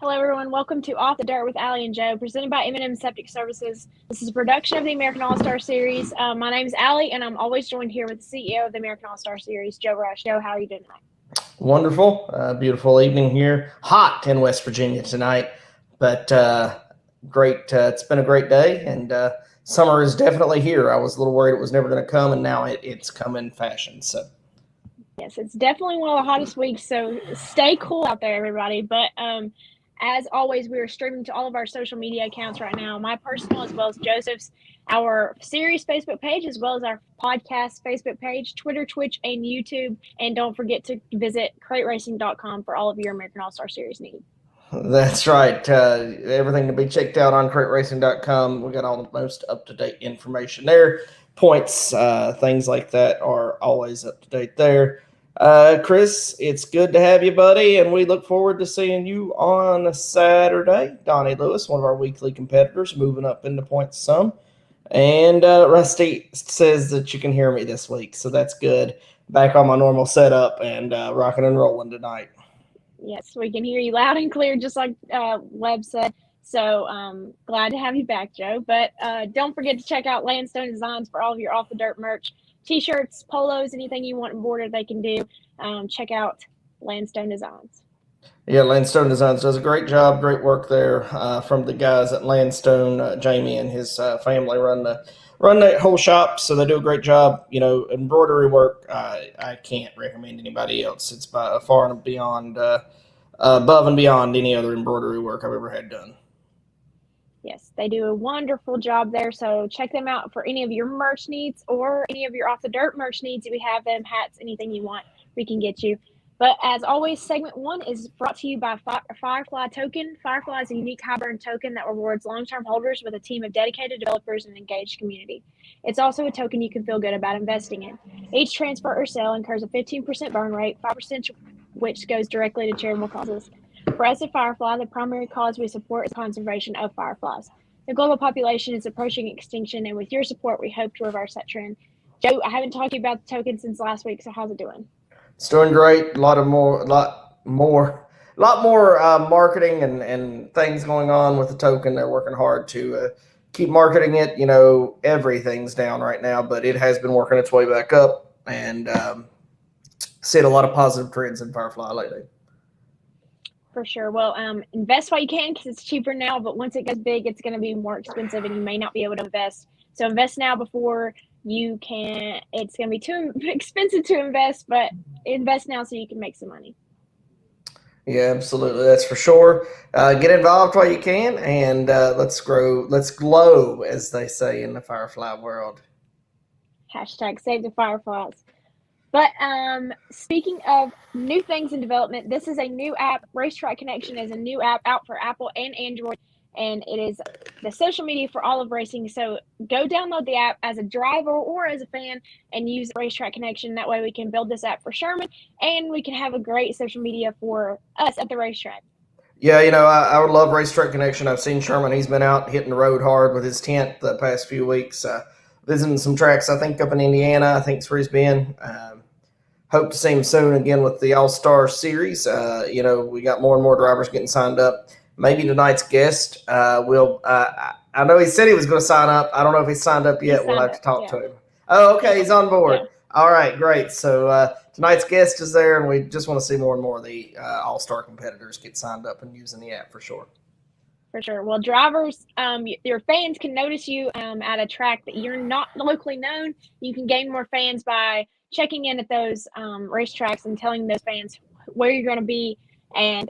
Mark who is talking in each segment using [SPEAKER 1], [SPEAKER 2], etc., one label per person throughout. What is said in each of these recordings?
[SPEAKER 1] Hello, everyone. Welcome to Off the Dirt with Allie and Joe, presented by M&M Septic Services. This is a production of the American All-Star Series. My name is Allie, and I'm always joined here with the CEO of the American All-Star Series, Joe Rush. Joe, how are you doing tonight?
[SPEAKER 2] Wonderful. Beautiful evening here. Hot in West Virginia tonight, but great. It's been a great day, and summer is definitely here. I was a little worried it was never going to come, and now it's come in fashion. So,
[SPEAKER 1] yes, it's definitely one of the hottest weeks, so stay cool out there, everybody. But as always, we are streaming to all of our social media accounts right now, my personal as well as Joseph's, our series Facebook page, as well as our podcast Facebook page, Twitter, Twitch, and YouTube. And don't forget to visit crateracing.com for all of your American All-Star Series needs.
[SPEAKER 2] that's right. Everything to be checked out on crateracing.com. We got all the most up-to-date information there. Points, things like that are always up to date there. Chris, it's good to have you, buddy, and we look forward to seeing you on Saturday. Donnie Lewis, one of our weekly competitors, moving up into points some. And Rusty says that you can hear me this week, so that's good. Back on my normal setup and rocking and rolling tonight.
[SPEAKER 1] Yes, we can hear you loud and clear, just like Webb said. So glad to have you back, Joe. But don't forget to check out Landstone Designs for all of your Off the Dirt merch. T-shirts, polos, anything you want embroidered, they can do. Check out Landstone Designs.
[SPEAKER 2] Yeah, Landstone Designs does a great job, great work there from the guys at Landstone. Jamie and his family run that whole shop, so they do a great job. You know, embroidery work, I can't recommend anybody else. It's by far and beyond, above and beyond any other embroidery work I've ever had done.
[SPEAKER 1] Yes, they do a wonderful job there. So check them out for any of your merch needs or any of your Off the Dirt merch needs. We have them, hats, anything you want, we can get you. But as always, segment one is brought to you by Firefly Token. Firefly is a unique high-burn token that rewards long-term holders with a team of dedicated developers and engaged community. It's also a token you can feel good about investing in. Each transfer or sale incurs a 15% burn rate, 5% which goes directly to charitable causes. For us at Firefly, the primary cause we support is conservation of fireflies. The global population is approaching extinction, and with your support, we hope to reverse that trend. Joe, I haven't talked to you about the token since last week, so how's it doing?
[SPEAKER 2] It's doing great. A lot more marketing and things going on with the token. They're working hard to keep marketing it. You know, everything's down right now, but it has been working its way back up, and seen a lot of positive trends in Firefly lately.
[SPEAKER 1] For sure. Well, invest while you can because it's cheaper now, but once it gets big, it's going to be more expensive and you may not be able to invest. So invest now before you can. It's going to be too expensive to invest, but invest now so you can make some money.
[SPEAKER 2] Yeah, absolutely. That's for sure. Get involved while you can, and let's glow, as they say in the Firefly world.
[SPEAKER 1] Hashtag save the fireflies. But speaking of new things in development, this is a new app. Racetrack Connection is a new app out for Apple and Android, and it is the social media for all of racing. So go download the app as a driver or as a fan and use Racetrack Connection. That way we can build this app for Sherman, and we can have a great social media for us at the racetrack.
[SPEAKER 2] Yeah, you know, I would love Racetrack Connection. I've seen Sherman. He's been out hitting the road hard with his tent the past few weeks, visiting some tracks, I think, up in Indiana. I think it's where he's been. Hope to see him soon again with the All-Star Series. You know, we got more and more drivers getting signed up. Maybe tonight's guest will. I know he said he was going to sign up. I don't know if he's signed up yet. We'll have to talk to him. Oh, okay, he's on board. Yeah. All right, great. So tonight's guest is there, and we just want to see more and more of the All-Star competitors get signed up and using the app for sure.
[SPEAKER 1] For sure. Well, drivers, your fans can notice you at a track that you're not locally known. You can gain more fans by checking in at those racetracks and telling those fans where you're going to be, and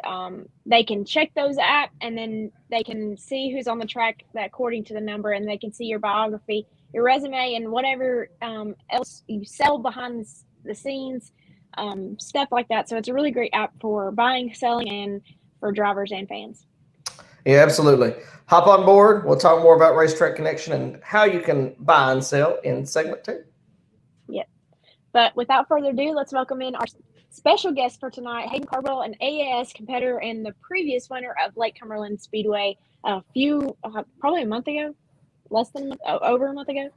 [SPEAKER 1] they can check those app, and then they can see who's on the track that according to the number, and they can see your biography, your resume, and whatever else you sell behind the scenes, stuff like that. So it's a really great app for buying, selling, and for drivers and fans.
[SPEAKER 2] Yeah, absolutely. Hop on board. We'll talk more about Racetrack Connection and how you can buy and sell in segment 2.
[SPEAKER 1] Yep. But without further ado, let's welcome in our special guest for tonight, Hayden Cardwell, an AAS competitor and the previous winner of Lake Cumberland Speedway probably a month ago. Over a month ago.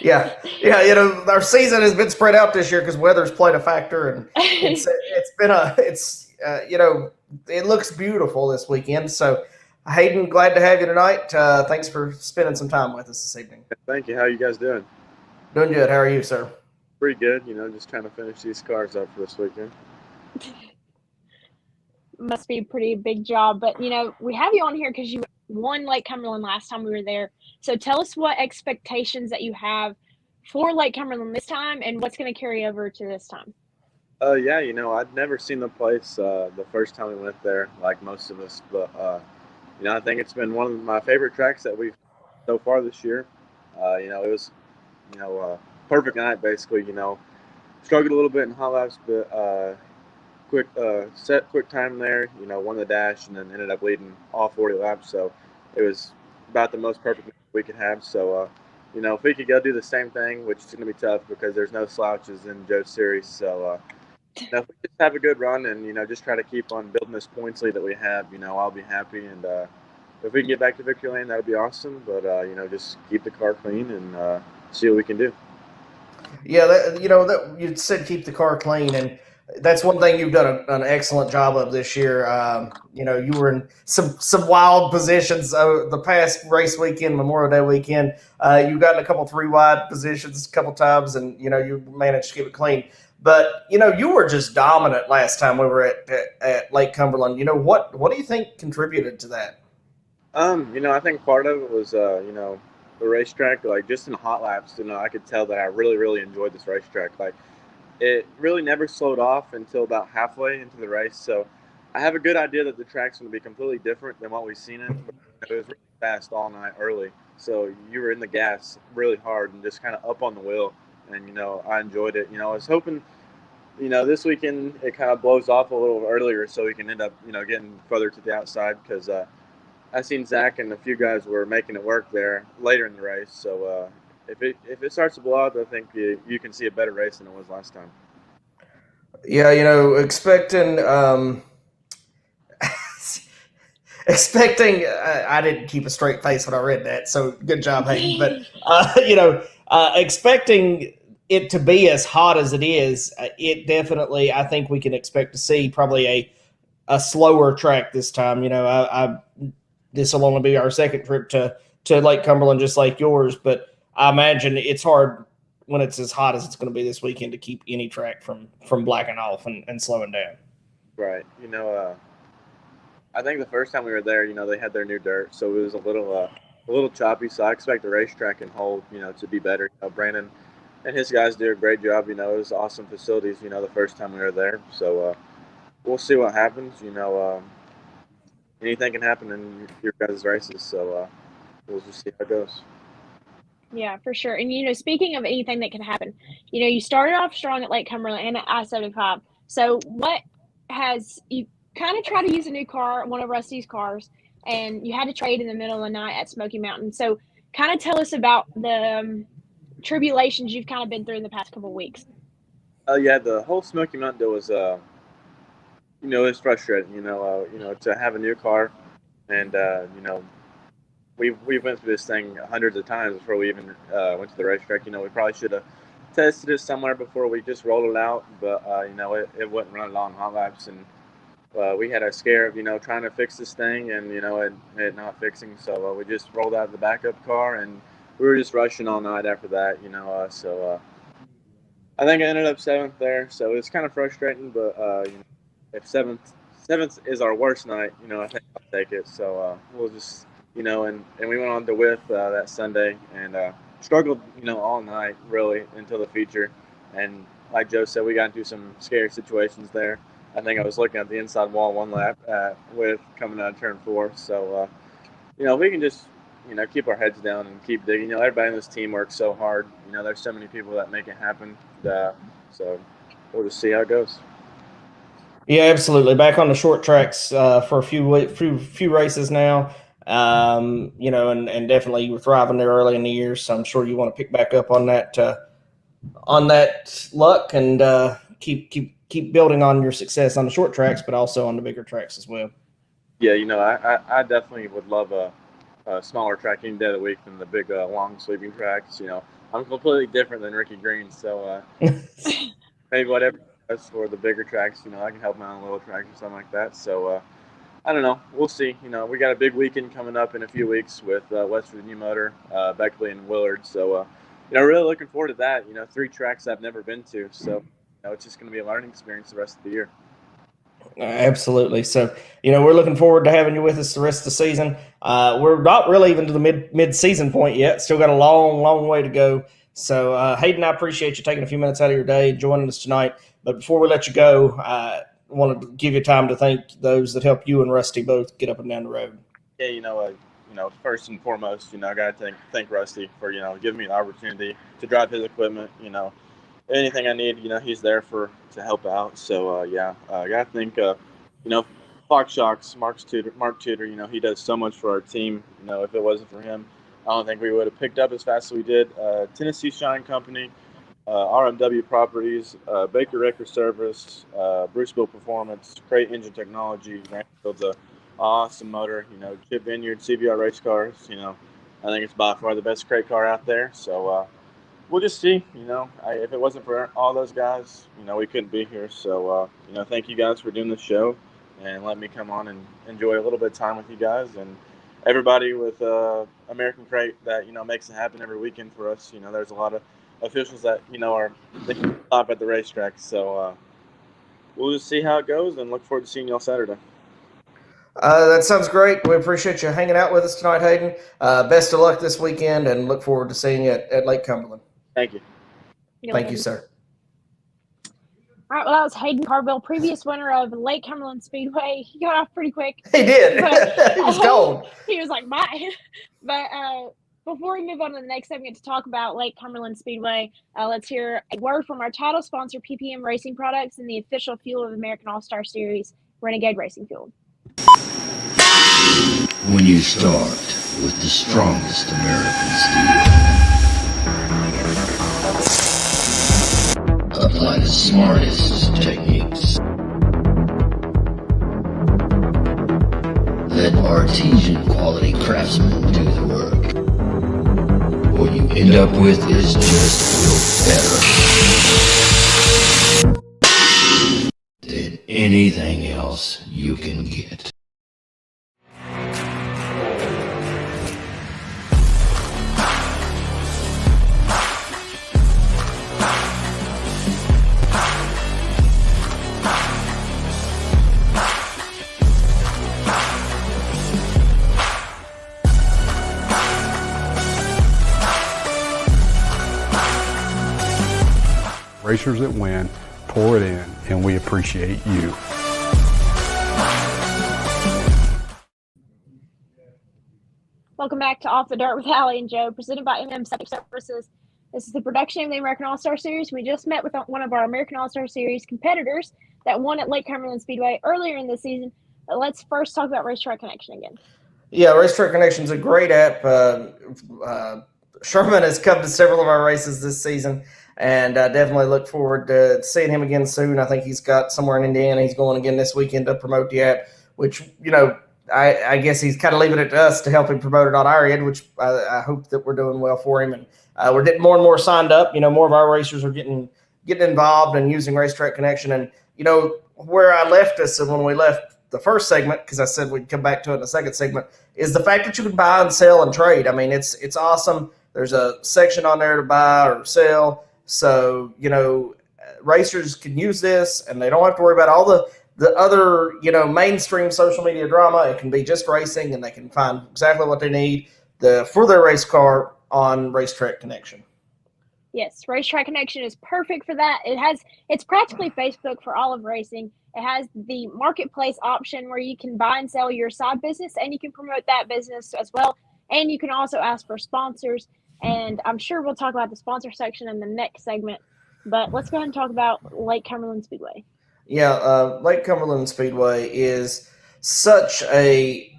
[SPEAKER 2] yeah. You know, our season has been spread out this year because weather's played a factor, and it's it looks beautiful this weekend. So, Hayden, glad to have you tonight. Thanks for spending some time with us this evening.
[SPEAKER 3] Thank you. How you guys doing?
[SPEAKER 2] Doing good. How are you, sir?
[SPEAKER 3] Pretty good. Just trying to finish these cars up for this weekend.
[SPEAKER 1] Must be a pretty big job, but we have you on here because you won Lake Cumberland last time we were there. So tell us what expectations that you have for Lake Cumberland this time and what's going to carry over to this time.
[SPEAKER 3] Yeah, I'd never seen the place the first time we went there, like most of us, but I think it's been one of my favorite tracks that we've so far this year. It was, perfect night basically. Struggled a little bit in hot laps, but quick time there. Won the dash and then ended up leading all 40 laps. So it was about the most perfect we could have. So if we could go do the same thing, which is going to be tough because there's no slouches in Joe's series. So if we just have a good run and just try to keep on building this points lead that we have, I'll be happy. And if we can get back to victory lane, that'd be awesome. But just keep the car clean and see what we can do.
[SPEAKER 2] Yeah, that you said keep the car clean, and that's one thing you've done an excellent job of this year. You were in some wild positions the past race weekend, Memorial Day weekend. You got in a couple 3-wide positions a couple times, and you managed to keep it clean. But you were just dominant last time we were at Lake Cumberland. What do you think contributed to that?
[SPEAKER 3] I think part of it was the racetrack. Like just in the hot laps, I could tell that I really, really enjoyed this racetrack. Like it really never slowed off until about halfway into the race. So I have a good idea that the track's going to be completely different than what we've seen it. But it was really fast all night early. So you were in the gas really hard and just kind of up on the wheel. And, I enjoyed it. I was hoping, this weekend it kind of blows off a little earlier so we can end up, getting further to the outside because I seen Zach and a few guys were making it work there later in the race. So if it starts to blow out, I think you can see a better race than it was last time.
[SPEAKER 2] Yeah, expecting expecting. I didn't keep a straight face when I read that, so good job, Hayden. But expecting it to be as hot as it is, it definitely. I think we can expect to see probably a slower track this time. This will only be our second trip to Lake Cumberland, just like yours. But I imagine it's hard when it's as hot as it's going to be this weekend to keep any track from blacking off and slowing down.
[SPEAKER 3] Right. I think the first time we were there, they had their new dirt, so it was a little choppy. So I expect the racetrack and hold, to be better. Brandon and his guys do a great job. It was awesome facilities. The first time we were there. So we'll see what happens. Anything can happen in your guys' races, so we'll just see how it goes.
[SPEAKER 1] Yeah, for sure. And speaking of anything that can happen, you started off strong at Lake Cumberland and at I-75. So what has you kind of tried to use a new car, one of Rusty's cars, and you had to trade in the middle of the night at Smoky Mountain. So kind of tell us about the tribulations you've kind of been through in the past couple of weeks.
[SPEAKER 3] Yeah, the whole Smoky Mountain deal was it's frustrating, to have a new car and we went through this thing hundreds of times before we even went to the racetrack. We probably should have tested it somewhere before we just rolled it out, but it wouldn't run long hot laps, and we had a scare of trying to fix this thing and it not fixing. So we just rolled out the backup car and we were just rushing all night after that. So I think I ended up 7th there, so it's kind of frustrating. But if 7th is our worst night, I think I'll take it. So we'll just. And we went on to with that Sunday and struggled, all night really until the feature. And like Joe said, we got into some scary situations there. I think I was looking at the inside wall one lap with coming out of turn 4. So, we can just, keep our heads down and keep digging. Everybody in this team works so hard. There's so many people that make it happen. So we'll just see how it goes.
[SPEAKER 2] Yeah, absolutely. Back on the short tracks for a few races now. And definitely you were thriving there early in the year, so I'm sure you want to pick back up on that luck and keep building on your success on the short tracks, but also on the bigger tracks as well.
[SPEAKER 3] Yeah, I definitely would love a smaller track any day of the week than the big long sweeping tracks. I'm completely different than Ricky Green, so maybe whatever as for the bigger tracks, I can help him out on little tracks or something like that. So I don't know. We'll see. We got a big weekend coming up in a few weeks with West Virginia Motor, Beckley, and Willard. So really looking forward to that. 3 tracks I've never been to. So it's just going to be a learning experience the rest of the year.
[SPEAKER 2] Absolutely. So, we're looking forward to having you with us the rest of the season. We're not really even to the mid-season point yet. Still got a long, long way to go. So, Hayden, I appreciate you taking a few minutes out of your day and joining us tonight. But before we let you go, I wanted to give you time to thank those that help you and Rusty both get up and down the road.
[SPEAKER 3] Yeah, first and foremost, I got to thank Rusty for, giving me the opportunity to drive his equipment. Anything I need, he's there to help out. So I got to thank Fox Shocks, Mark Tudor. He does so much for our team. If it wasn't for him, I don't think we would have picked up as fast as we did. Tennessee Shine Company, RMW Properties, Baker Record Service, Bruceville Performance, Crate Engine Technology. Builds a awesome motor. Chip Vineyard, CBR Race Cars. I think it's by far the best crate car out there. So we'll just see. If it wasn't for all those guys, we couldn't be here. So thank you guys for doing the show and let me come on and enjoy a little bit of time with you guys and everybody with American Crate that makes it happen every weekend for us. There's a lot of officials that they stop at the racetrack. So we'll just see how it goes and look forward to seeing y'all Saturday.
[SPEAKER 2] That sounds great. We appreciate you hanging out with us tonight, Hayden. Best of luck this weekend and look forward to seeing you at Lake Cumberland.
[SPEAKER 3] Thank you.
[SPEAKER 2] Thank you, sir.
[SPEAKER 1] All right, well, that was Hayden Carville, previous winner of Lake Cumberland Speedway. He got off pretty quick.
[SPEAKER 2] He did. He was cold.
[SPEAKER 1] He was like, bye. But before we move on to the next segment to talk about Lake Cumberland Speedway, let's hear a word from our title sponsor, PPM Racing Products, and the official fuel of the American All-Star Series, Renegade Racing Fuel.
[SPEAKER 4] When you start with the strongest American steel, apply the smartest techniques, let artesian quality craftsmen do the work. What you end up with is just a little better than anything else you can get.
[SPEAKER 5] Racers that win, pour it in, and we appreciate you.
[SPEAKER 1] Welcome back to Off the Dirt with Allie and Joe, presented by Septic Services. This is the production of the American All-Star Series. We just met with one of our American All-Star Series competitors that won at Lake Cumberland Speedway earlier in the season. But let's first talk about Racetrack Connection again.
[SPEAKER 2] Yeah, Racetrack Connection is a great app. Sherman has come to several of our races this season, and I definitely look forward to seeing him again soon. I think he's got somewhere in Indiana. He's going again this weekend to promote the app, which, I guess he's kind of leaving it to us to help him promote it on our end, which I hope that we're doing well for him. And we're getting more and more signed up. More of our racers are getting involved and using Racetrack Connection. And, where I left us and when we left the first segment, because I said we'd come back to it in the second segment, is the fact that you can buy and sell and trade. I mean, it's awesome. There's a section on there to buy or sell. So, racers can use this and they don't have to worry about all the other, mainstream social media drama. It can be just racing and they can find exactly what they need for their race car on Racetrack Connection.
[SPEAKER 1] Yes, Racetrack Connection is perfect for that. It's practically Facebook for all of racing. It has the marketplace option where you can buy and sell your side business and you can promote that business as well. And you can also ask for sponsors. And I'm sure we'll talk about the sponsor section in the next segment. But let's go ahead and talk about Lake Cumberland Speedway.
[SPEAKER 2] Yeah, Lake Cumberland Speedway is such a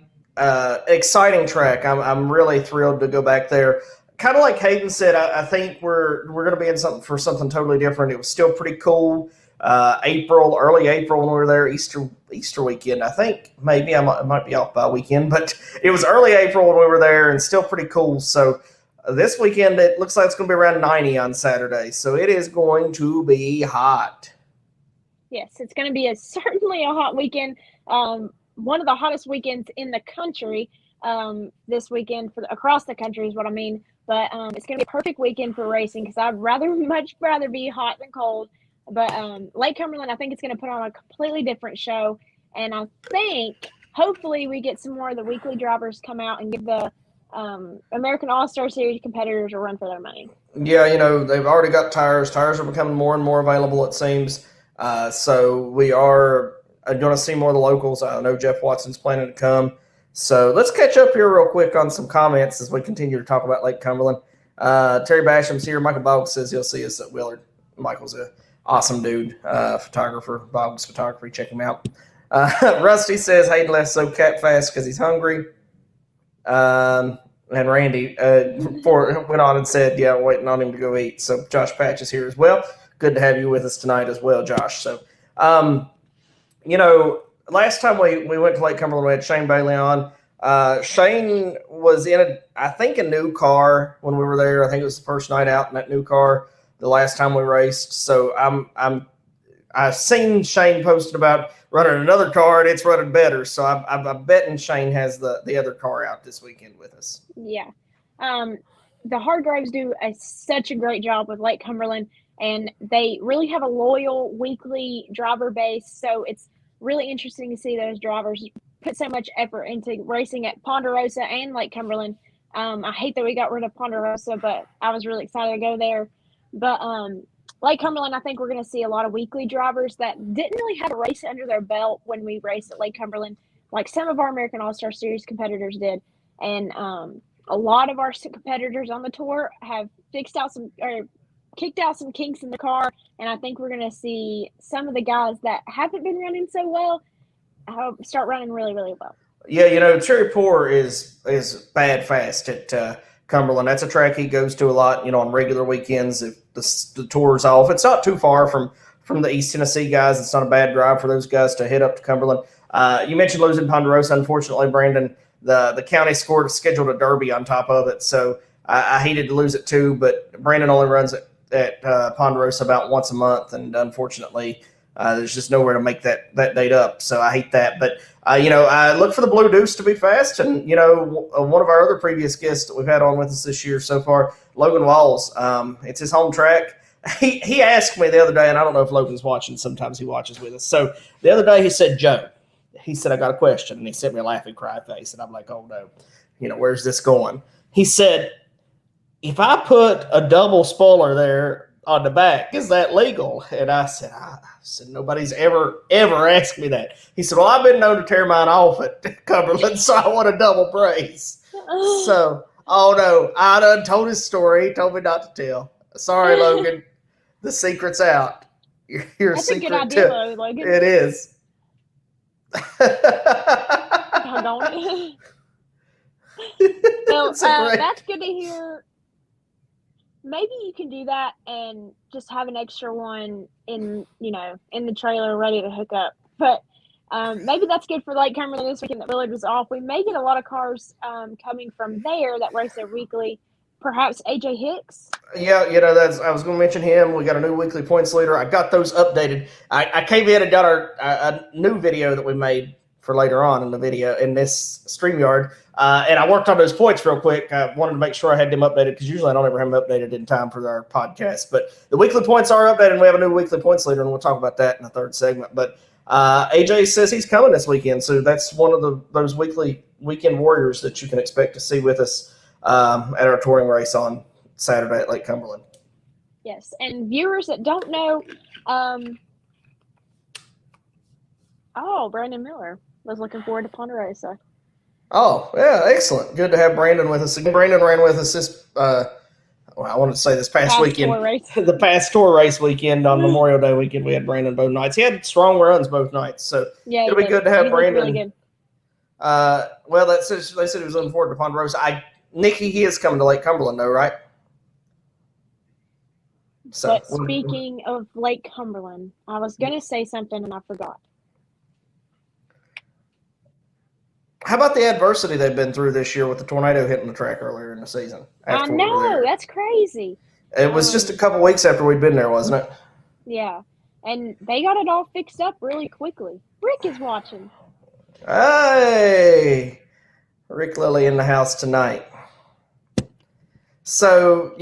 [SPEAKER 2] exciting track. I'm really thrilled to go back there. Kind of like Hayden said, I think we're going to be in something totally different. It was still pretty cool. Early April when we were there, Easter weekend. I think maybe I might be off by a weekend, but it was early April when we were there, and still pretty cool. So this weekend it looks like it's going to be around 90 on Saturday. So it is going to be hot.
[SPEAKER 1] Yes, it's going to be certainly a hot weekend. One of the hottest weekends in the country this weekend across the country is what I mean. But it's going to be a perfect weekend for racing because I'd much rather be hot than cold. But Lake Cumberland, I think it's going to put on a completely different show. And I think hopefully we get some more of the weekly drivers come out and give the American All-Star Series competitors a run for their money.
[SPEAKER 2] Yeah, they've already got tires. Tires are becoming more and more available, it seems. So we are going to see more of the locals. I know Jeff Watson's planning to come. So let's catch up here real quick on some comments as we continue to talk about Lake Cumberland. Terry Basham's here. Michael Boggs says he'll see us at Willard. Michael's an awesome dude, photographer, Boggs Photography. Check him out. Rusty says Hayden left so cat fast because he's hungry. And Randy went on and said, yeah, waiting on him to go eat. So Josh Patch is here as well. Good to have you with us tonight as well, Josh. So, last time we went to Lake Cumberland, we had Shane Bailey on. Shane was in a new car when we were there. I think it was the first night out in that new car the last time we raced. So I've seen Shane posted about running another car and it's running better. So I'm betting Shane has the other car out this weekend with us.
[SPEAKER 1] Yeah. The Hargraves do such a great job with Lake Cumberland, and they really have a loyal weekly driver base. So it's really interesting to see those drivers put so much effort into racing at Ponderosa and Lake Cumberland. I hate that we got rid of Ponderosa, but I was really excited to go there. But Lake Cumberland, I think we're going to see a lot of weekly drivers that didn't really have a race under their belt when we raced at Lake Cumberland, like some of our American All-Star Series competitors did. And a lot of our competitors on the tour have kicked out some kinks in the car, and I think we're going to see some of the guys that haven't been running so well start running really, really well.
[SPEAKER 2] Yeah, Cherry Poor is bad fast at Cumberland. That's a track he goes to a lot, on regular weekends if the tour's off. It's not too far from the East Tennessee guys. It's not a bad drive for those guys to head up to Cumberland. You mentioned losing Ponderosa. Unfortunately, Brandon, the county scheduled a derby on top of it, so I hated to lose it too, but Brandon only runs at Ponderosa about once a month, and unfortunately there's just nowhere to make that date up, so I hate that. But I look for the Blue Deuce to be fast, and one of our other previous guests that we've had on with us this year so far, Logan Walls, it's his home track. He asked me the other day, and I don't know if Logan's watching, sometimes he watches with us. So the other day he said, Joe, he said, I got a question, and he sent me a laughing cry face, and I'm like, oh no, where's this going? He said, if I put a double spoiler there on the back, is that legal? And I said, nobody's ever asked me that. He said, well, I've been known to tear mine off at Cumberland, so I want a double brace. So, oh no, I done told his story. He told me not to tell. Sorry, Logan. The secret's out. You're
[SPEAKER 1] That's
[SPEAKER 2] a secret
[SPEAKER 1] a good idea, though, Logan.
[SPEAKER 2] It is.
[SPEAKER 1] So that's good to hear. Maybe you can do that and just have an extra one in the trailer ready to hook up. But maybe that's good for Lake Cumberland this weekend that Willard was off. We may get a lot of cars coming from there that race their weekly. Perhaps AJ Hicks.
[SPEAKER 2] Yeah, I was going to mention him. We got a new weekly points leader. I got those updated. I came in and got a new video that we made for later on in the video in this StreamYard. And I worked on those points real quick. I wanted to make sure I had them updated because usually I don't ever have them updated in time for our podcast. But the weekly points are updated, and we have a new weekly points leader, and we'll talk about that in the third segment. But AJ says he's coming this weekend, so that's one of those weekend warriors that you can expect to see with us at our touring race on Saturday at Lake Cumberland.
[SPEAKER 1] Yes, and viewers that don't know, Brandon Miller was looking forward to Ponderosa.
[SPEAKER 2] Oh, yeah, excellent. Good to have Brandon with us again. Brandon ran with us this past weekend. The past tour race weekend on Memorial Day weekend. We had Brandon both nights. He had strong runs both nights, so it'll be good to have Brandon. Really good. They said he was looking forward to Ponderosa. Nikki, he is coming to Lake Cumberland, though, right? So,
[SPEAKER 1] but speaking of Lake Cumberland, I was going to say something and I forgot.
[SPEAKER 2] How about the adversity they've been through this year with the tornado hitting the track earlier in the season?
[SPEAKER 1] I know, that's crazy.
[SPEAKER 2] It was just a couple weeks after we'd been there, wasn't it?
[SPEAKER 1] Yeah. and they got it all fixed up really quickly. Rick is watching.
[SPEAKER 2] Hey, Rick Lilly in the house tonight. So,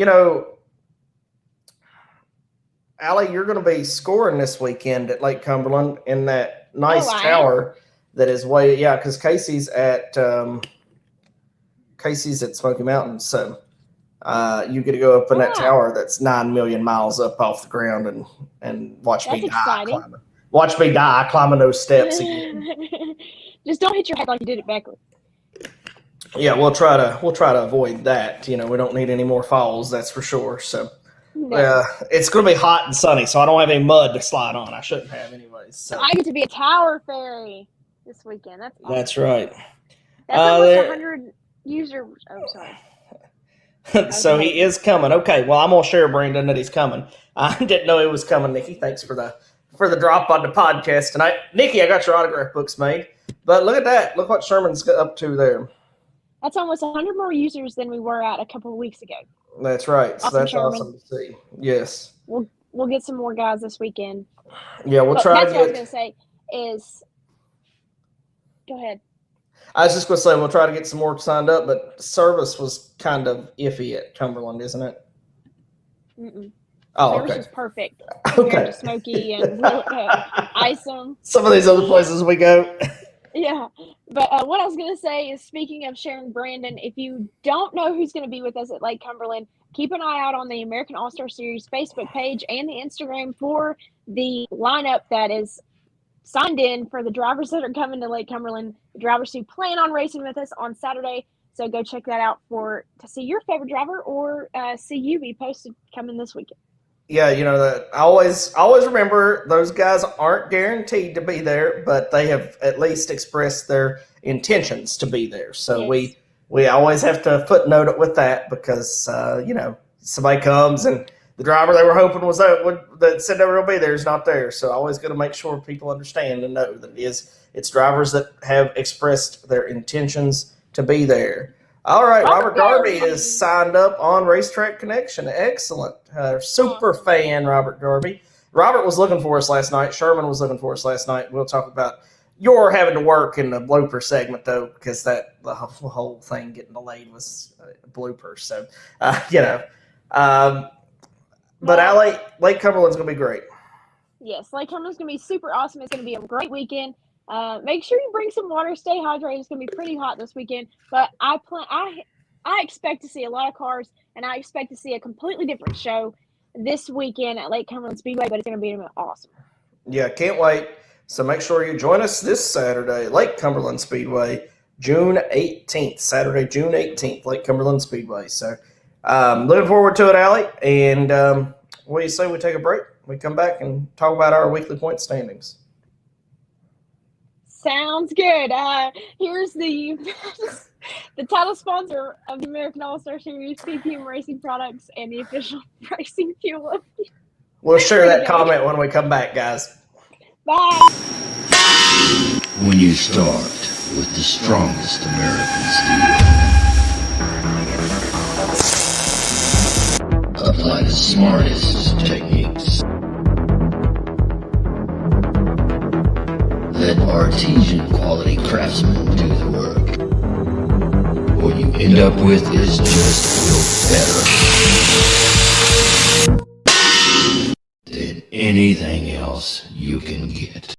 [SPEAKER 2] Allie, you're going to be scoring this weekend at Lake Cumberland in that nice tower that is because Casey's at Smoky Mountains. So you get to go up in that tower that's 9 million miles up off the ground and watch me die climbing. Watch me die climbing those steps again.
[SPEAKER 1] Just don't hit your head like you did it backwards.
[SPEAKER 2] Yeah, we'll try to avoid that. We don't need any more falls, that's for sure. So it's going to be hot and sunny, so I don't have any mud to slide on. I shouldn't have anyways. So
[SPEAKER 1] I get to be a tower fairy this weekend. That's awesome.
[SPEAKER 2] That's right.
[SPEAKER 1] That's almost 100 users. Oh, sorry.
[SPEAKER 2] So he is coming. Okay, well, I'm going to share, Brandon, that he's coming. I didn't know he was coming, Nikki. Thanks for the drop on the podcast tonight. Nikki, I got your autograph books made. But look at that. Look what Sherman's up to there.
[SPEAKER 1] That's almost 100 more users than we were at a couple of weeks ago.
[SPEAKER 2] That's right. So that's
[SPEAKER 1] Sherman.
[SPEAKER 2] awesome to see. Yes.
[SPEAKER 1] We'll get some more guys this weekend.
[SPEAKER 2] Yeah, we'll try to get.
[SPEAKER 1] What I was going to say is, go ahead.
[SPEAKER 2] I was just going to say we'll try to get some more signed up, but service was kind of iffy at Cumberland, isn't it?
[SPEAKER 1] Mm-mm.
[SPEAKER 2] Oh,
[SPEAKER 1] service
[SPEAKER 2] okay.
[SPEAKER 1] was perfect.
[SPEAKER 2] Okay.
[SPEAKER 1] To Smoky and Isom.
[SPEAKER 2] Some of these other places we go.
[SPEAKER 1] Yeah, but what I was going to say is, speaking of sharing Brandon, if you don't know who's going to be with us at Lake Cumberland, keep an eye out on the American All-Star Series Facebook page and the Instagram for the lineup that is signed in for the drivers that are coming to Lake Cumberland, the drivers who plan on racing with us on Saturday. So go check that out to see your favorite driver or see you be posted coming this weekend.
[SPEAKER 2] Yeah, that I always remember those guys aren't guaranteed to be there, but they have at least expressed their intentions to be there. So
[SPEAKER 1] yes.
[SPEAKER 2] we always have to footnote it with that because somebody comes and the driver they were hoping was that said they were going to be there is not there. So always got to make sure people understand and know that it's drivers that have expressed their intentions to be there. All right, Robert Garvey is signed up on Racetrack Connection. Excellent. Super fan, Robert Garvey. Robert was looking for us last night. Sherman was looking for us last night. We'll talk about your having to work in the blooper segment, though, because the whole thing getting delayed was a blooper. So, but Allie, Lake Cumberland's going to be great.
[SPEAKER 1] Yes, Lake Cumberland's going to be super awesome. It's going to be a great weekend. Make sure you bring some water. Stay hydrated. It's going to be pretty hot this weekend. But I expect to see a lot of cars, and I expect to see a completely different show this weekend at Lake Cumberland Speedway. But it's going to be awesome. Yeah,
[SPEAKER 2] can't wait. So make sure you join us this Saturday, Lake Cumberland Speedway, June 18th. Saturday, June 18th, Lake Cumberland Speedway. So looking forward to it, Allie. And what do you say we take a break? We come back and talk about our weekly point standings.
[SPEAKER 1] Sounds good. Here's the title sponsor of the American All-Star Series, PPM Racing Products, and the official racing fuel.
[SPEAKER 2] We'll share that comment when we come back, guys.
[SPEAKER 1] Bye.
[SPEAKER 4] When you start with the strongest American steel, apply the smartest techniques. Let artesian quality craftsmen do the work. What you end up with is just better than anything else you can get.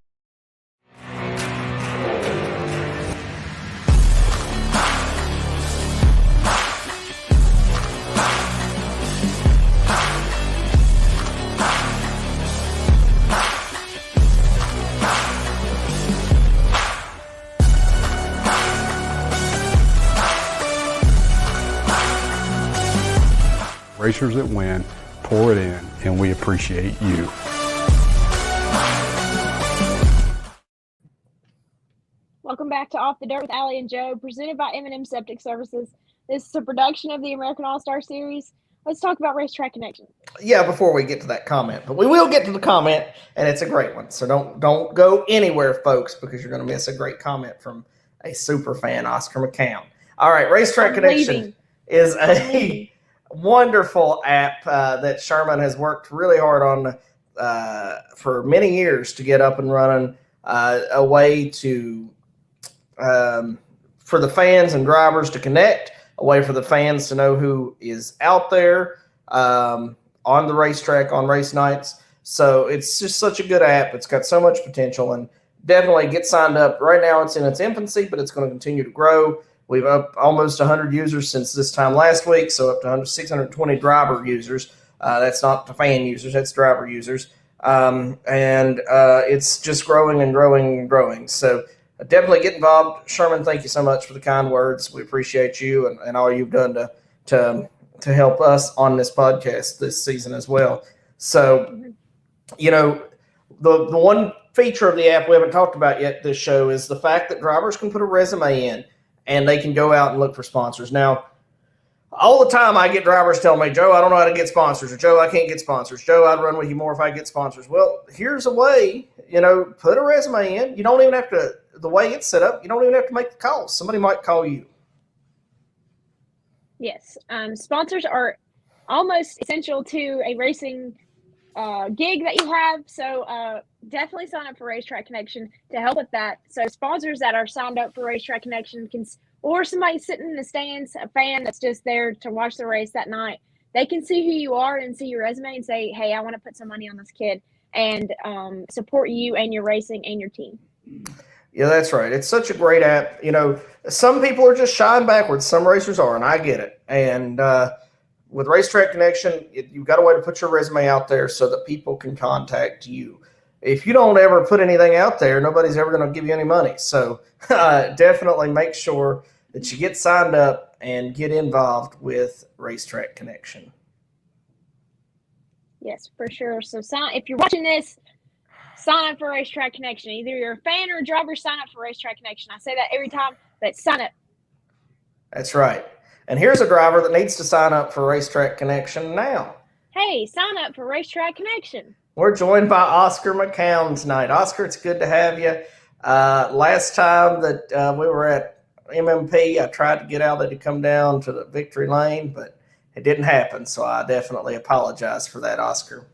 [SPEAKER 5] Racers that win, pour it in, and we appreciate you.
[SPEAKER 1] Welcome back to Off the Dirt with Allie and Joe, presented by M&M Septic Services. This is a production of the American All-Star Series. Let's talk about Racetrack Connection.
[SPEAKER 2] Yeah, before we get to that comment, but we will get to the comment, and it's a great one. So don't go anywhere, folks, because you're going to miss a great comment from a super fan, Oscar McCown. All right, Racetrack Connection is a wonderful app that Sherman has worked really hard on for many years to get up and running, a way to for the fans and drivers to connect, a way for the fans to know who is out there on the racetrack on race nights. So it's just such a good app. It's got so much potential, and definitely get signed up. Right now it's in its infancy, but it's going to continue to grow. We've up almost 100 users since this time last week, so up to 620 driver users. That's not the fan users, that's driver users. And it's just growing and growing and growing. So definitely get involved. Sherman, thank you so much for the kind words. We appreciate you and all you've done to help us on this podcast this season as well. So, you know, the one feature of the app we haven't talked about yet this show is the fact that drivers can put a resume in and they can go out and look for sponsors. Now, all the time I get drivers telling me, Joe, I don't know how to get sponsors, or Joe, I can't get sponsors. Joe, I'd run with you more if I get sponsors. Well, here's a way, you know, put a resume in. You don't even have to, the way it's set up, you don't even have to make the calls. Somebody might call you.
[SPEAKER 1] Yes. Sponsors are almost essential to a racing gig that you have. So definitely sign up for Racetrack Connection to help with that. So sponsors that are signed up for Racetrack Connection can, or somebody sitting in the stands, a fan that's just there to watch the race that night, they can see who you are and see your resume and say, hey, I want to put some money on this kid and support you and your racing and your team.
[SPEAKER 2] Yeah, that's right. It's such a great app. You know, some people are just shying backwards. Some racers are, and I get it. And with Racetrack Connection, you've got a way to put your resume out there so that people can contact you. If you don't ever put anything out there, nobody's ever going to give you any money. So definitely make sure that you get signed up and get involved with Racetrack Connection.
[SPEAKER 1] Yes, for sure. So if you're watching this, sign up for Racetrack Connection. Either you're a fan or a driver, sign up for Racetrack Connection. I say that every time, but sign up. That's
[SPEAKER 2] right. And here's a driver that needs to sign up for Racetrack Connection now.
[SPEAKER 1] Hey, sign up for Racetrack Connection.
[SPEAKER 2] We're joined by Oscar McCown tonight. Oscar, it's good to have you. Last time that we were at MMP, I tried to get Allie to come down to the victory lane, but it didn't happen. So I definitely apologize for that, Oscar.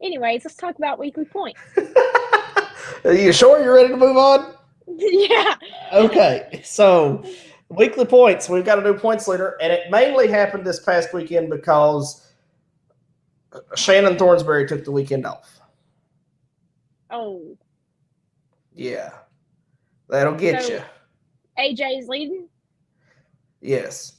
[SPEAKER 1] Anyways, let's talk about weekly points.
[SPEAKER 2] Are you sure you're ready to move on?
[SPEAKER 1] Yeah.
[SPEAKER 2] Okay. So weekly points, we've got a new points leader, and it mainly happened this past weekend because Shannon Thornsberry took the weekend off.
[SPEAKER 1] Oh.
[SPEAKER 2] Yeah. That'll get you.
[SPEAKER 1] AJ's leading?
[SPEAKER 2] Yes.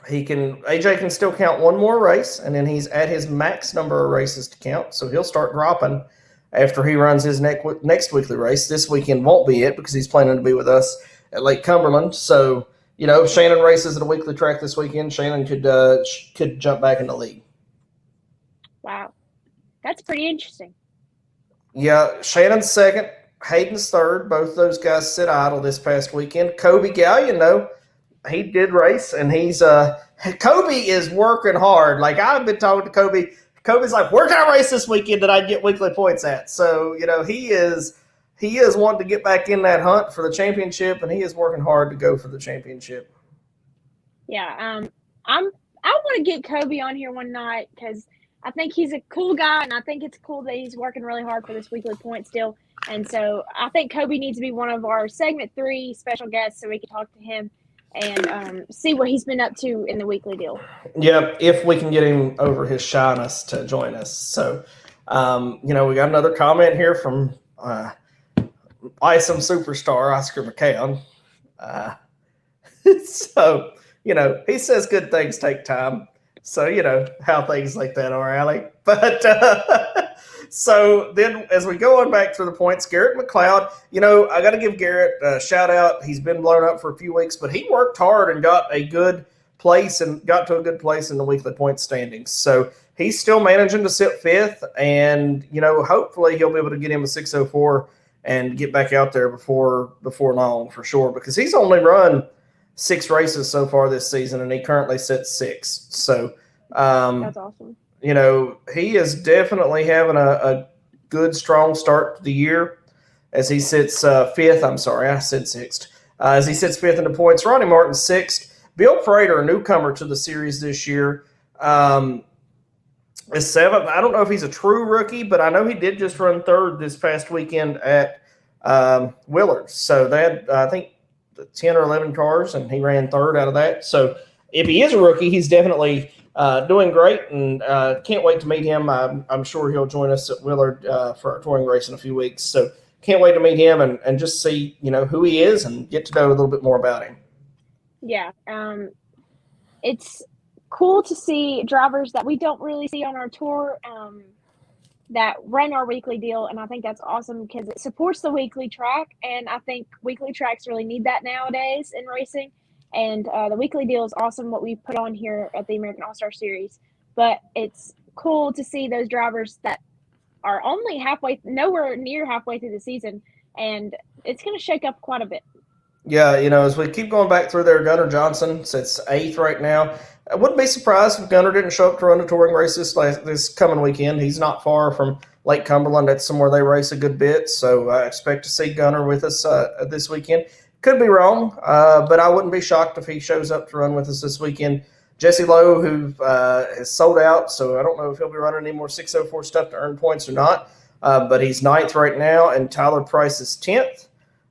[SPEAKER 2] AJ can still count one more race, and then he's at his max number of races to count, so he'll start dropping after he runs his next weekly race. This weekend won't be it because he's planning to be with us at Lake Cumberland. So, you know, if Shannon races at a weekly track this weekend, Shannon could jump back in the league.
[SPEAKER 1] Wow. That's pretty interesting.
[SPEAKER 2] Yeah, Shannon's second, Hayden's third. Both those guys sit idle this past weekend. Kobe Gallion, though, he did race, and he's Kobe is working hard. Like, I've been talking to Kobe. Kobe's like, where can I race this weekend that I get weekly points at? So, you know, he is wanting to get back in that hunt for the championship, and he is working hard to go for the championship.
[SPEAKER 1] Yeah, I want to get Kobe on here one night because I think he's a cool guy, and I think it's cool that he's working really hard for this weekly points deal. And so I think Kobe needs to be one of our segment 3 special guests so we can talk to him and see what he's been up to in the weekly deal.
[SPEAKER 2] Yep, if we can get him over his shyness to join us. So, you know, we got another comment here from ISOM superstar Oscar McCown. So, you know, he says good things take time. So, you know, how things like that are, Allie. But so then as we go on back through the points, Garrett McLeod, you know, I got to give Garrett a shout out. He's been blown up for a few weeks, but he worked hard and got a good place and got to a good place in the weekly points standings. So he's still managing to sit 5th, and, you know, hopefully he'll be able to get him a 604 and get back out there before long for sure, because he's only run 6 races so far this season, and he currently sits 6th. So
[SPEAKER 1] that's awesome.
[SPEAKER 2] You know, he is definitely having a good, strong start to the year as he sits 5th. I'm sorry, I said 6th. As he sits 5th in the points. Ronnie Martin 6th. Bill Prater, a newcomer to the series this year, is seventh. I don't know if he's a true rookie, but I know he did just run third this past weekend at Willards. So they had, I think, 10 or 11 cars, and he ran third out of that. So if he is a rookie, he's definitely doing great, and can't wait to meet him. I'm sure he'll join us at Willard for our touring race in a few weeks. So can't wait to meet him and just see, who he is and get to know a little bit more about him.
[SPEAKER 1] Yeah. It's cool to see drivers that we don't really see on our tour that run our weekly deal, and I think that's awesome because it supports the weekly track, and I think weekly tracks really need that nowadays in racing, and the weekly deal is awesome what we put on here at the American All-Star Series, but it's cool to see those drivers that are only nowhere near halfway through the season, and it's going to shake up quite a bit.
[SPEAKER 2] Yeah, as we keep going back through there, Gunnar Johnson sits 8th right now. I wouldn't be surprised if Gunnar didn't show up to run a touring race this coming weekend. He's not far from Lake Cumberland. That's somewhere they race a good bit, so I expect to see Gunnar with us this weekend. Could be wrong, but I wouldn't be shocked if he shows up to run with us this weekend. Jesse Lowe, who is sold out, so I don't know if he'll be running any more 604 stuff to earn points or not, but he's 9th right now, and Tyler Price is 10th.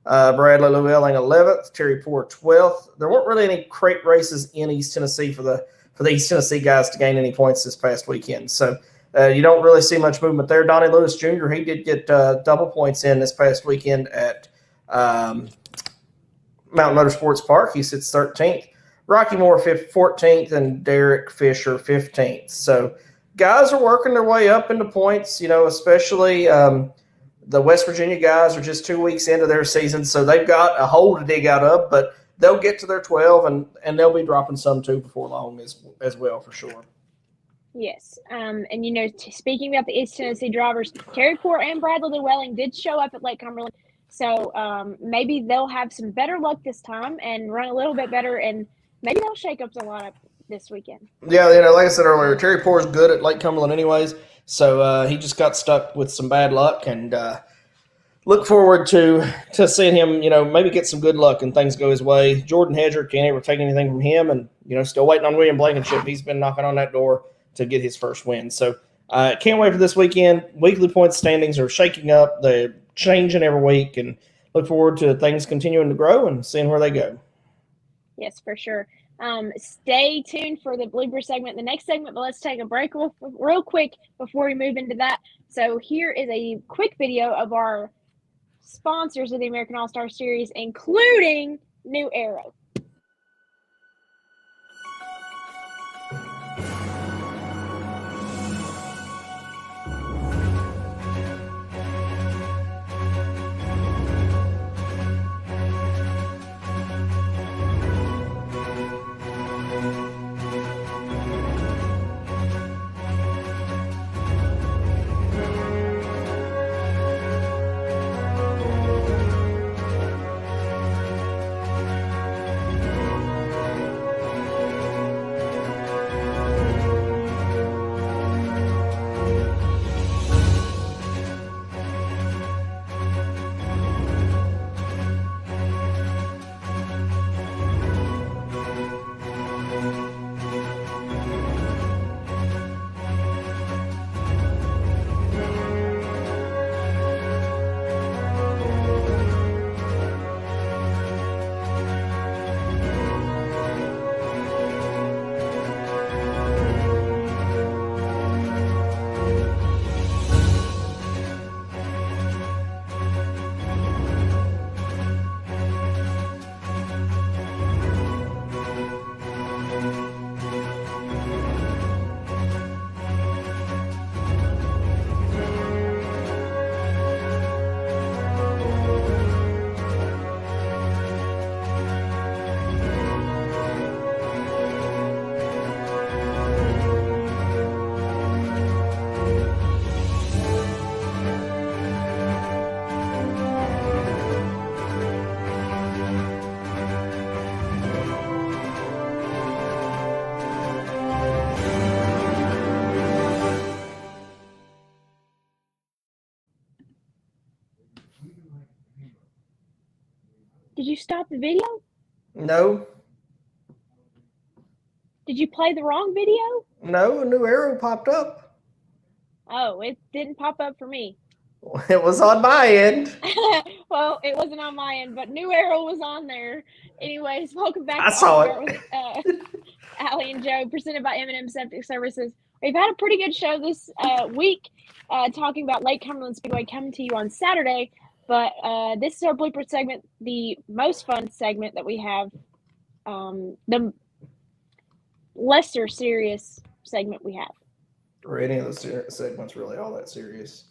[SPEAKER 2] Bradley Llewellyn 11th, Terry Poor 12th. There weren't really any crate races in East Tennessee for the East Tennessee guys to gain any points this past weekend. So you don't really see much movement there. Donnie Lewis Jr., he did get double points in this past weekend at Mountain Motorsports Park. He sits 13th. Rocky Moore 14th and Derek Fisher 15th. So guys are working their way up into points, especially the West Virginia guys are just 2 weeks into their season, so they've got a hole to dig out of, but they'll get to their 12, and they'll be dropping some too before long as well, for sure.
[SPEAKER 1] Yes. And, speaking about the East Tennessee drivers, Terry Poor and Bradley Llewellyn did show up at Lake Cumberland, so maybe they'll have some better luck this time and run a little bit better, and maybe they'll shake up the lineup this weekend.
[SPEAKER 2] Yeah, like I said earlier, Terry Poor is good at Lake Cumberland anyways, so he just got stuck with some bad luck, and look forward to seeing him, maybe get some good luck and things go his way. Jordan Hedger can't ever take anything from him, and, still waiting on William Blankenship. He's been knocking on that door to get his first win. So can't wait for this weekend. Weekly points standings are shaking up. They're changing every week, and look forward to things continuing to grow and seeing where they go.
[SPEAKER 1] Yes, for sure. Stay tuned for the blooper segment, the next segment, but let's take a break real quick before we move into that. So here is a quick video of our sponsors of the American All-Star Series, including New Arrow. Did you stop the video?
[SPEAKER 2] No.
[SPEAKER 1] Did you play the wrong video?
[SPEAKER 2] No, a new arrow popped up.
[SPEAKER 1] Oh, it didn't pop up for me.
[SPEAKER 2] It was on my end.
[SPEAKER 1] Well, it wasn't on my end, but New Arrow was on there. Anyways, welcome back
[SPEAKER 2] I
[SPEAKER 1] to
[SPEAKER 2] saw
[SPEAKER 1] Off the Dart with Allie and Joe, presented by M&M Septic Services. We've had a pretty good show this week, talking about Lake Cumberland Speedway coming to you on Saturday. But this is our blooper segment, the most fun segment that we have, the lesser serious segment we have.
[SPEAKER 2] Or any of the segments really all that serious.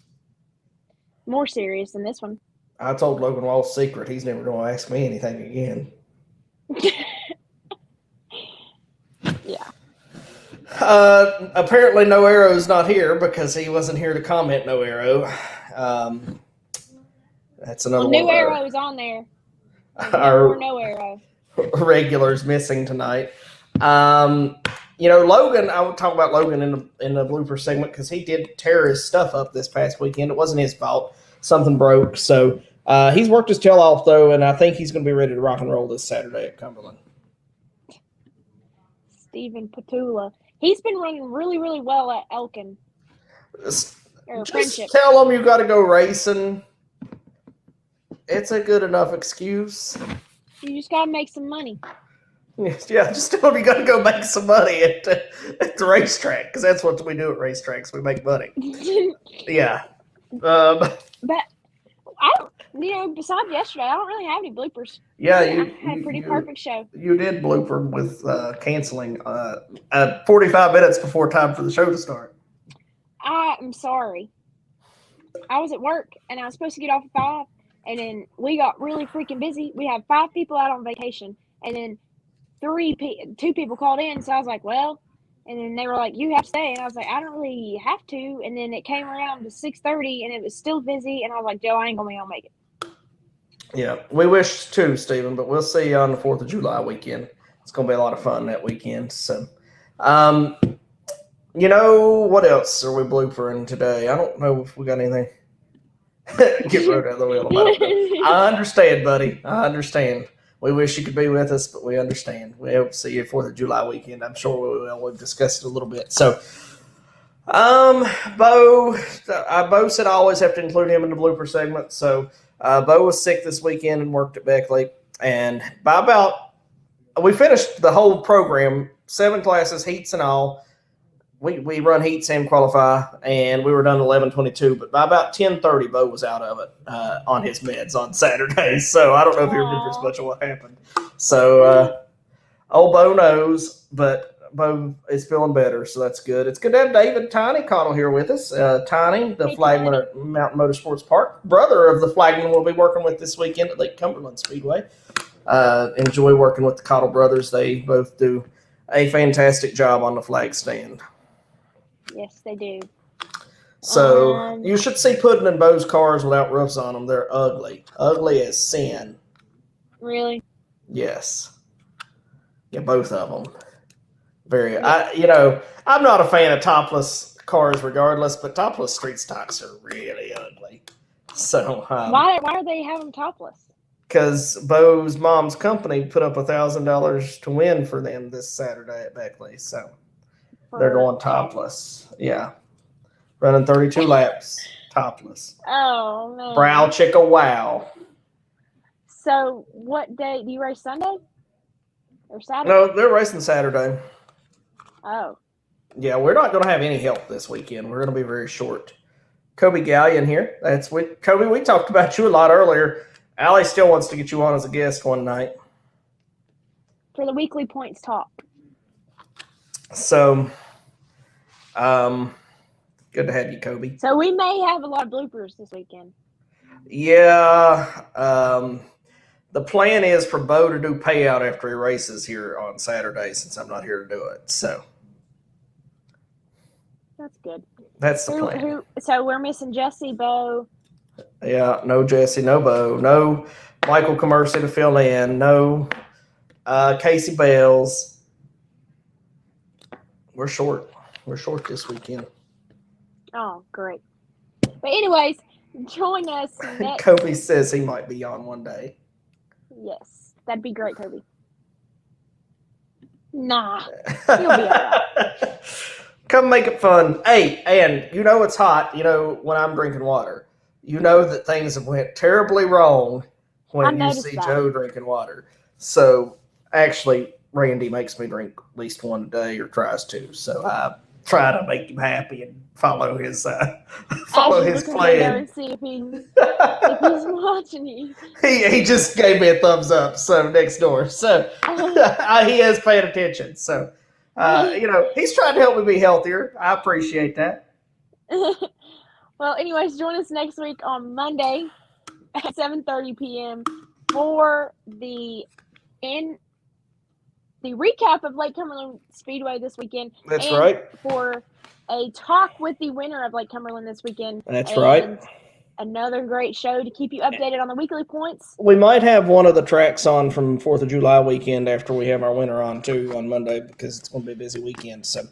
[SPEAKER 1] More serious than this one.
[SPEAKER 2] I told Logan Wall's secret. He's never going to ask me anything again.
[SPEAKER 1] Yeah.
[SPEAKER 2] Apparently, No Arrow's not here because he wasn't here to comment No Arrow. That's another one.
[SPEAKER 1] New Arrow's on there.
[SPEAKER 2] Our
[SPEAKER 1] No Arrow.
[SPEAKER 2] regulars missing tonight. Logan, I would talk about Logan in the blooper segment because he did tear his stuff up this past weekend. It wasn't his fault. Something broke. So he's worked his tail off, though, and I think he's going to be ready to rock and roll this Saturday at Cumberland.
[SPEAKER 1] Stephen Petula. He's been running really, really well at Elkin.
[SPEAKER 2] Just
[SPEAKER 1] Friendship.
[SPEAKER 2] tell him you got to go racing. It's a good enough excuse.
[SPEAKER 1] You just got to make some money.
[SPEAKER 2] Yeah, just tell him you got to go make some money at the racetrack because that's what we do at racetracks. We make money. Yeah.
[SPEAKER 1] But I don't, besides yesterday, I don't really have any bloopers.
[SPEAKER 2] Yeah,
[SPEAKER 1] I had a pretty perfect show.
[SPEAKER 2] You did blooper with canceling 45 minutes before time for the show to start.
[SPEAKER 1] I'm sorry. I was at work and I was supposed to get off at 5, and then we got really freaking busy. We had 5 people out on vacation, and then 2 people called in. So I was like, well, and then they were like, you have to stay. And I was like, I don't really have to. And then it came around to 6:30 and it was still busy. And I was like, Joe, I ain't going to be able to make it.
[SPEAKER 2] Yeah, we wish too, Stephen, but we'll see you on the 4th of July weekend. It's going to be a lot of fun that weekend. So, what else are we bloopering today? I don't know if we got anything. Get road out of the wheel. I understand, buddy. I understand. We wish you could be with us, but we understand. We hope to see you 4th of July weekend. I'm sure we will. We've discussed it a little bit. So, Bo said I always have to include him in the blooper segment. So, Bo was sick this weekend and worked at Beckley. And we finished the whole program, 7 classes, heats and all. We run heats and qualify, and we were done 11:22. But by about 10:30, Bo was out of it on his meds on Saturday. So I don't know if you remember as much of what happened. So old Bo knows, but Bo is feeling better, so that's good. It's good to have David Tiny Connell here with us. Tiny, the flagman at Mountain Motorsports Park, brother of the flagman we'll be working with this weekend at Lake Cumberland Speedway. Enjoy working with the Cottle brothers. They both do a fantastic job on the flag stand.
[SPEAKER 1] Yes, they do.
[SPEAKER 2] So you should see Puddin' and Bo's cars without roofs on them. They're ugly. Ugly as sin.
[SPEAKER 1] Really?
[SPEAKER 2] Yes. Yeah, both of them. I'm not a fan of topless cars regardless, but topless street stocks are really ugly. So
[SPEAKER 1] why do they have them topless?
[SPEAKER 2] Because Bo's mom's company put up $1,000 to win for them this Saturday at Beckley. So they're going topless. Yeah. Running 32 laps topless.
[SPEAKER 1] Oh, man.
[SPEAKER 2] Brow chicka wow.
[SPEAKER 1] So what day? Do you race Sunday? Or Saturday?
[SPEAKER 2] No, they're racing Saturday.
[SPEAKER 1] Oh.
[SPEAKER 2] Yeah, we're not going to have any help this weekend. We're going to be very short. Kobe Gallion here. Kobe, we talked about you a lot earlier. Allie still wants to get you on as a guest one night.
[SPEAKER 1] For the weekly points talk.
[SPEAKER 2] So, good to have you, Kobe.
[SPEAKER 1] So we may have a lot of bloopers this weekend.
[SPEAKER 2] Yeah. The plan is for Bo to do payout after he races here on Saturday since I'm not here to do it. So.
[SPEAKER 1] That's good.
[SPEAKER 2] That's the plan.
[SPEAKER 1] So we're missing Jesse, Bo.
[SPEAKER 2] Yeah, no Jesse, no Bo, no Michael Commercy to fill in, no Casey Bells. We're short. We're short this weekend.
[SPEAKER 1] Oh, great. But anyways, join us next.
[SPEAKER 2] Kobe says he might be on one day.
[SPEAKER 1] Yes, that'd be great, Kobe. Nah, you'll be all right.
[SPEAKER 2] Come make it fun. Hey, and you know it's hot, when I'm drinking water. You know that things have went terribly wrong when you see
[SPEAKER 1] that.
[SPEAKER 2] Joe drinking water. So actually, Randy makes me drink at least one a day or tries to. So I try to make him happy and follow his plan.
[SPEAKER 1] And see if he's watching you.
[SPEAKER 2] He just gave me a thumbs up. So next door. So he is paying attention. So he's trying to help me be healthier. I appreciate that.
[SPEAKER 1] Well, anyways, join us next week on Monday at 7:30 p.m. for the recap of Lake Cumberland Speedway this weekend.
[SPEAKER 2] That's right.
[SPEAKER 1] For a talk with the winner of Lake Cumberland this weekend.
[SPEAKER 2] That's right.
[SPEAKER 1] Another great show to keep you updated on the weekly points.
[SPEAKER 2] We might have one of the tracks on from 4th of July weekend after we have our winner on, too, on Monday, because it's going to be a busy weekend. So,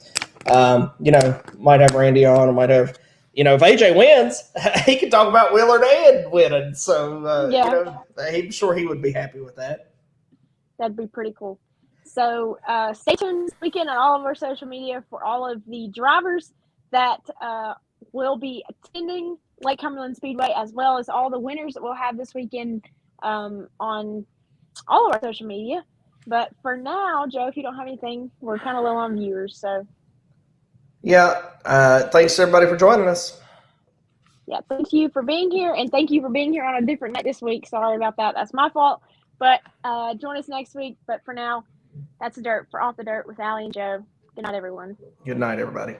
[SPEAKER 2] might have Randy on, or might have, if AJ wins, he can talk about Willard and winning. So, I'm sure he would be happy with that.
[SPEAKER 1] That'd be pretty cool. So, stay tuned this weekend on all of our social media for all of the drivers that will be attending Lake Cumberland Speedway, as well as all the winners that we'll have this weekend on all of our social media. But for now, Joe, if you don't have anything, we're kind of low on viewers. So,
[SPEAKER 2] thanks everybody for joining us.
[SPEAKER 1] Yeah, thank you for being here, and thank you for being here on a different night this week. Sorry about that. That's my fault. But join us next week. But for now, that's the Dirt for Off the Dirt with Allie and Joe. Good night, everyone.
[SPEAKER 2] Good night, everybody.